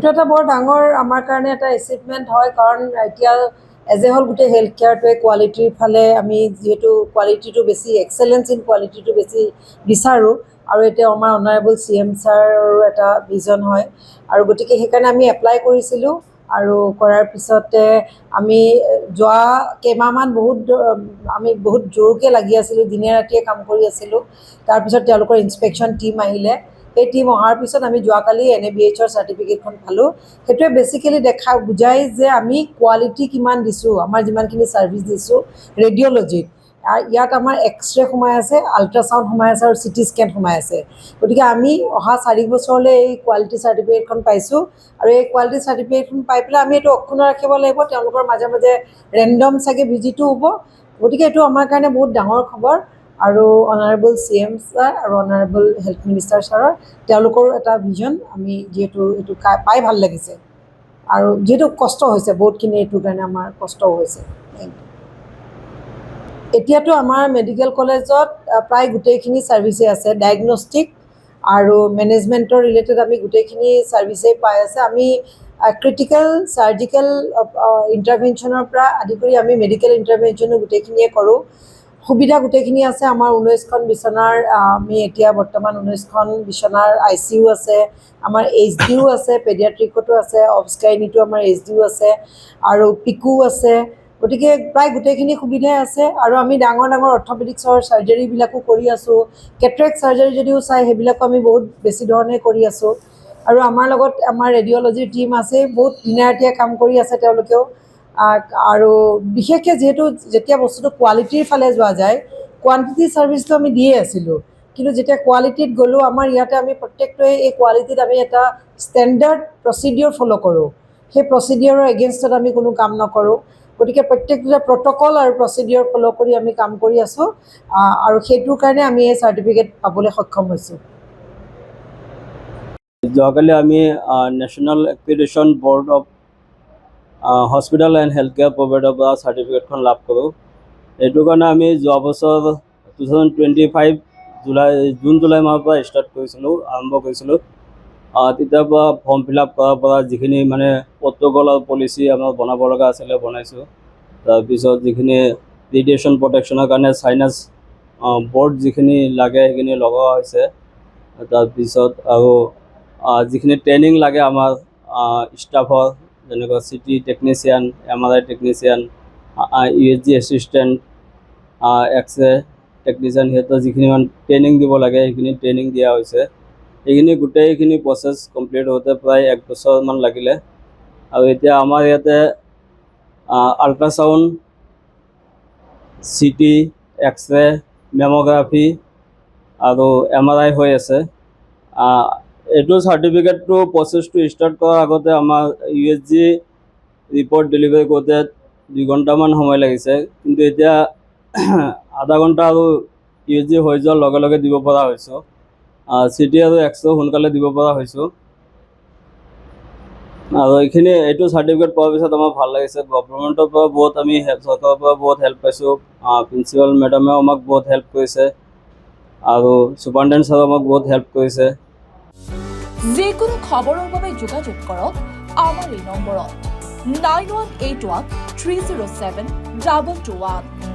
এইটো এটা বৰ ডাঙৰ আমাৰ কাৰণে এটা এচিভমেণ্ট হয়, কাৰণ এতিয়া এজ এ হ'ল গোটেই হেল্থ কেয়াৰটোৱে কোৱালিটিৰ ফালে আমি যিহেতু কোৱালিটিটো বেছি, এক্সেলেঞ্চ ইন কোৱালিটিটো বেছি বিচাৰোঁ, আৰু এতিয়া আমাৰ অনাৰেবল CM ছাৰৰো এটা ভিজন হয়, আৰু গতিকে সেইকাৰণে আমি এপ্লাই কৰিছিলোঁ। আৰু কৰাৰ পিছতে আমি যোৱা কেইমাহমান আমি বহুত জোৰকৈ লাগি আছিলোঁ, দিনে ৰাতিয়ে কাম কৰি আছিলোঁ। তাৰপিছত তেওঁলোকৰ ইনস্পেকশ্যন টীম আহিলে। সেই টীম অহাৰ পিছত আমি যোৱাকালি NABHৰ চাৰ্টিফিকেটখন পালোঁ। সেইটোৱে বেচিকেলি বুজায় যে আমি কোৱালিটি কিমান দিছোঁ, আমাৰ যিমানখিনি ছাৰ্ভিচ দিছোঁ ৰেডিঅ'লজিত। ইয়াত আমাৰ এক্সৰে সোমাই আছে, আল্ট্ৰাচাউণ্ড সোমাই আছে, আৰু CT স্কেন সোমাই আছে। গতিকে আমি অহা 4 বছৰলৈ এই কোৱালিটি চাৰ্টিফিকেটখন পাইছোঁ, আৰু এই কোৱালিটি চাৰ্টিফিকেটখন পাই পেলাই আমি এইটো অক্ষুণ্ণ ৰাখিব লাগিব। তেওঁলোকৰ মাজে মাজে ৰেণ্ডম চাগে ভিজিটো হ'ব। গতিকে এইটো আমাৰ কাৰণে বহুত ডাঙৰ খবৰ। আৰু অনাৰেবল CM ছাৰ আৰু অনাৰেবল হেল্থ মিনিষ্টাৰ ছাৰৰ তেওঁলোকৰো এটা ভিজন, আমি যিহেতু এইটো পাই ভাল লাগিছে, আৰু যিহেতু কষ্ট হৈছে বহুতখিনি, এইটোৰ কাৰণে আমাৰ কষ্টও হৈছে। এতিয়াতো আমাৰ মেডিকেল কলেজত প্ৰায় গোটেইখিনি ছাৰ্ভিচেই আছে, ডায়েগনষ্টিক আৰু মেনেজমেণ্টৰ ৰিলেটেড আমি গোটেইখিনি ছাৰ্ভিচেই পাই আছে। আমি ক্ৰিটিকেল চাৰ্জিকেল ইণ্টাৰভেনশ্যনৰ পৰা আদি কৰি আমি মেডিকেল ইণ্টাৰভেনশ্যনো গোটেইখিনিয়ে কৰোঁ। সুবিধা গোটেইখিনি আছে। আমাৰ 19খন বিচনাৰ, আমি এতিয়া বৰ্তমান 19খন বিচনাৰ ICU আছে, আমাৰ HDও আছে, পেডিয়াট্ৰিকতো আছে, অবষ্টাইনিতো আমাৰ HDও আছে, আৰু পিকু আছে। গতিকে প্ৰায় গোটেইখিনি সুবিধাই আছে। আৰু আমি ডাঙৰ ডাঙৰ অৰ্থপেডিক্সৰ চাৰ্জাৰীবিলাকো কৰি আছোঁ। কেটৰেক্ট চাৰ্জাৰী যদিও চাই, সেইবিলাকো আমি বহুত বেছি ধৰণে কৰি আছোঁ। আৰু আমাৰ লগত আমাৰ ৰেডিঅ'লজিৰ টীম আছে, বহুত দিনে ৰাতিয়ে কাম কৰি আছে তেওঁলোকেও। আৰু বিশেষকৈ যিহেতু যেতিয়া বস্তুটো কোৱালিটিৰ ফালে যোৱা যায়, কোৱান্টিটি ছাৰ্ভিচটো আমি দিয়ে আছিলোঁ, কিন্তু যেতিয়া কোৱালিটিত গ'লোঁ, আমাৰ ইয়াতে আমি প্ৰত্যেকটোৱে এই কোৱালিটিত আমি এটা ষ্টেণ্ডাৰ্ড প্ৰচিডিঅ'ৰ ফ'ল' কৰোঁ। সেই প্ৰচিডিঅ'ৰৰ এগেইনষ্টত আমি কোনো কাম নকৰোঁ। গতিকে প্ৰত্যেকটোতে প্ৰট'কল আৰু প্ৰচিডিঅ'ৰ ফ'ল' কৰি আমি কাম কৰি আছোঁ, আৰু সেইটোৰ কাৰণে আমি এই চাৰ্টিফিকেট পাবলৈ সক্ষম হৈছোঁ। যোৱাকালি আমি national accreditation board of hospital and health care প্ৰভাইডাৰৰ পৰা চাৰ্টিফিকেটখন লাভ কৰোঁ। এইটো কাৰণে আমি যোৱা বছৰ 2025 জুন জুলাই মাহৰ পৰা আৰম্ভ কৰিছিলোঁ। তেতিয়াৰ পৰা ফৰ্ম ফিল আপ কৰাৰ পৰা যিখিনি মানে প্ৰট'কল আৰু পলিচি আমাৰ বনাব লগা আছিলে বনাইছোঁ। তাৰপিছত যিখিনি ৰেডিয়েশ্যন প্ৰটেকশ্যনৰ কাৰণে চাইনাছ ব'ৰ্ড যিখিনি লাগে সেইখিনি লগোৱা হৈছে। তাৰপিছত আৰু যিখিনি ট্ৰেইনিং লাগে আমাৰ ষ্টাফৰ, যেনেকুৱা CT technician, MRI technician, USG assistant, x ray technician, সিহঁতৰ যিখিনি ট্ৰেইনিং দিব লাগে সেইখিনি ট্ৰেইনিং দিয়া হৈছে। সেইখিনি গোটেইখিনি প্ৰচেছ কমপ্লিট হওঁতে প্ৰায় 1 বছৰমান লাগিলে। আৰু এতিয়া আমাৰ ইয়াতে আল্ট্ৰাচাউণ্ড, CT, এক্সৰে, মেম'গ্ৰাফি আৰু MRI হৈ আছে। এইটো চাৰ্টিফিকেটটো প্ৰচেছটো ষ্টাৰ্ট কৰাৰ আগতে আমাৰ USG ৰিপৰ্ট ডেলিভাৰী কৰোঁতে 2 ঘণ্টামান সময় লাগিছে, কিন্তু এতিয়া আধা ঘণ্টা আৰু USG হৈ যোৱাৰ লগে লগে দিব পৰা হৈছোঁ। CT আৰু এক্সৰে সোনকালে দিব পৰা হৈছোঁ। আৰু এইটো চাৰ্টিফিকেট পোৱাৰ পিছত আমাৰ ভাল লাগিছে। গভৰ্ণমেণ্টৰ পৰা বহুত আমি চৰকাৰৰ পৰা বহুত হেল্প পাইছোঁ। প্ৰিন্সিপাল মেডামেও আমাক বহুত হেল্প কৰিছে, আৰু ছুপাৰিনটেণ্ডেণ্ট ছাৰেও আমাক বহুত হেল্প কৰিছে। যিকোনো খবৰৰ বাবে যোগাযোগ কৰক আমাৰ এই নম্বৰত 9181 307 2221।